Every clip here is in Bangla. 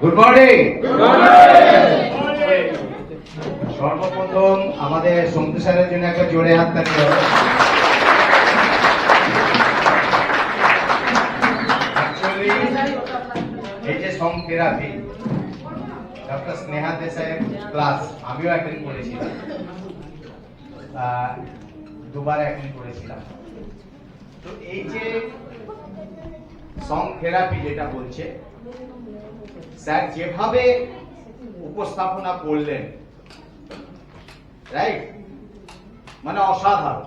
Good morning. সর্বপ্রথম আমাদের সন্তু স্যারের জন্য একটা জোরে হাত তালি হবে। অ্যাকচুয়ালি এই যে সং থেরাপি ডক্টর স্নেহা দেশাইয়ের ক্লাস আমিও অ্যাটেন্ড করেছিলাম, দুবার অ্যাটেন্ড করেছিলাম। তো এই যে সং থেরাপি যেটা বলছে স্যার যেভাবে উপস্থাপনা করলেন, রাইট, মানে অসাধারণ।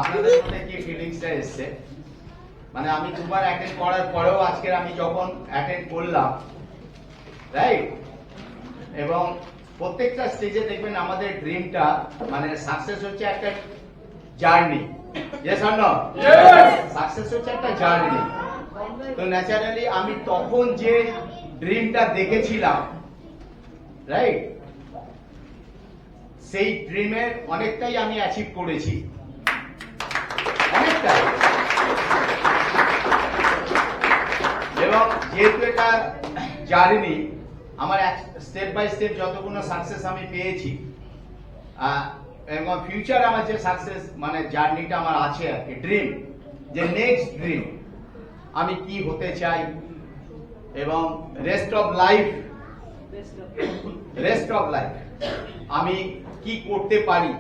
আপনাদের মধ্যে কি ফিলিংসটা এসছে? মানে আমি দুবার অ্যাটেন্ড করার পরেও আজকে আমি যখন অ্যাটেন্ড করলাম, রাইট, এবং প্রত্যেকটা স্টেজে দেখবেন আমাদের ড্রিমটা মানে সাকসেস হচ্ছে একটা journey. Yes or no? Success হচ্ছে একটা জার্নি। তো ন্যাচারালি আমি তখন যে ড্রিমটা দেখেছিলাম, রাইট, সেই ড্রিমের অনেকটাই আমি অ্যাচিভ করেছি, অনেকটাই। এবং যেহেতু এটা জার্নি, আমার স্টেপ বাই স্টেপ যতগুলো সাকসেস আমি পেয়েছি এবং ফিউচার আমার যে সাকসেস মানে জার্নিটা আমার আছে আর কি, ড্রিম, যে নেক্সট ড্রিম আমি কি হতে চাই এবং রেস্ট অফ লাইফ আমি কি করতে পারি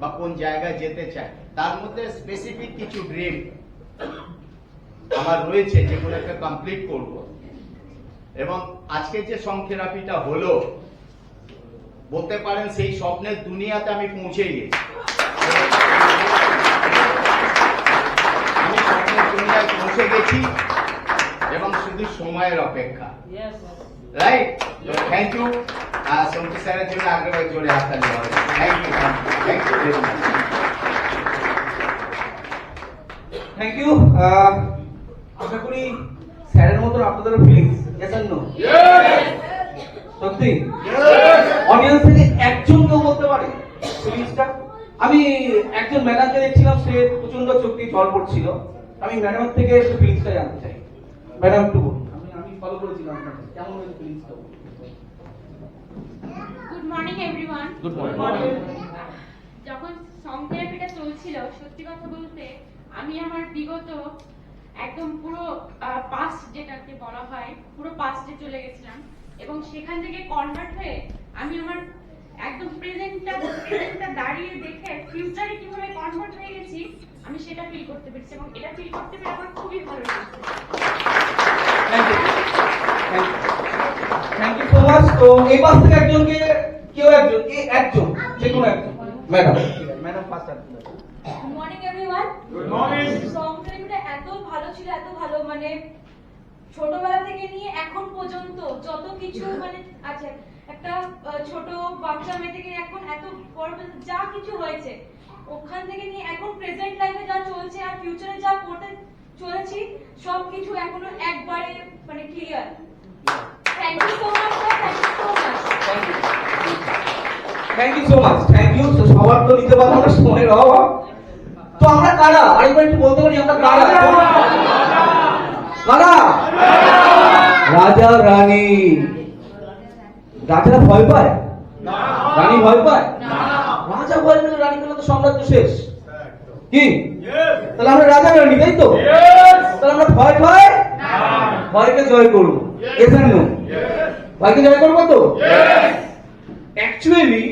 বা কোন জায়গায় যেতে চাই, তার মধ্যে স্পেসিফিক কিছু ড্রিম আমার রয়েছে যেগুলোকে কমপ্লিট করব। এবং আজকে যে সং থেরাপিটা হলো, বলতে পারেন সেই স্বপ্নের দুনিয়াতে আমি পৌঁছে গেছি। আমি স্বপ্নের দুনিয়ায় পৌঁছে গেছি এবং শুধু সময়ের অপেক্ষা, রাইট। থ্যাংক ইউ সন্তু স্যারের জন্য আগ্রহ জোরে হাততালি হবে। Thank you, thank you very much. Thank you. আশা করি স্যারের মতন আপনাদেরও ফিলিংস, ইয়েস অর নো? সত্যি অডিয়েন্স থেকে একজন কেউ বলতে পারে ফিলিংসটা? আমি একজন ম্যাডামকে দেখছিলাম, সে প্রচন্ড চোখ দিয়ে জল পড়ছিল। আমি ম্যাডামের থেকে ফিলিংসটা জানতে চাই। ম্যাডাম একটু বলুন। আমি ফলো করেছিলাম, কেমন হয়েছে ফিলিংসটা? Good morning everyone. Good morning. যখন সং থেরাপিটা চলছিল, সত্যি কথা বলতে আমি আমার বিগত একদম পুরো পাস্ট যেটাকে বলা হয়, পুরো পাস্টে চলে গেছিলাম এবং সেখান থেকে কনভার্ট হয়ে আমি আমার একদম প্রেজেন্টটা দাঁড়িয়ে দেখে ফিউচারে কিভাবে কনভার্ট হয়ে গেছি আমি সেটা ফিল করতে পেরেছি এবং এটা ফিল করতে পেরে আমার খুবই ভালো লাগছে। Thank you so much. তো এই পাশ থেকে একজনকে, কেউ একজন, একজন, যে কোনো একজন, ম্যাডাম ফার্স্ট আসুন। Good morning everyone. Good morning. Song থেরাপিটা এত ভালো ছিল, এত ভালো, মানে ছোটবেলা থেকে নিয়ে এখন পর্যন্ত যত কিছু মানে আছে, একটা ছোট বাচ্চা মেয়ে থেকে এখন এত বড় যা কিছু হয়েছে, ওখান থেকে নিয়ে এখন প্রেজেন্ট লাইফে যা চলছে আর ফিউচারে যা করতে চলেছি সবকিছু এখনো একবারে মানে clear. Thank you so much sir, thank you so much. Thank you so much. Thank you. সবার তো নিতে পারবো না, সময়ের অভাব। তো আমরা কারা, আরেকবার একটু বলতে পারি আমরা কারা? কারা? রাজা রানী। রাজারা ভয় পায়? রানী ভয় পায়? রাজা ভয় পেলে রানী পেলে তো সাম্রাজ্য শেষ। কি তাহলে আমরা রাজা রানী, তাই তো? তাহলে আমরা ভয় পাই, ভয়কে জয় করবো। এস আর নো? ভয়কে জয় করবো তো? অ্যাকচুয়ালি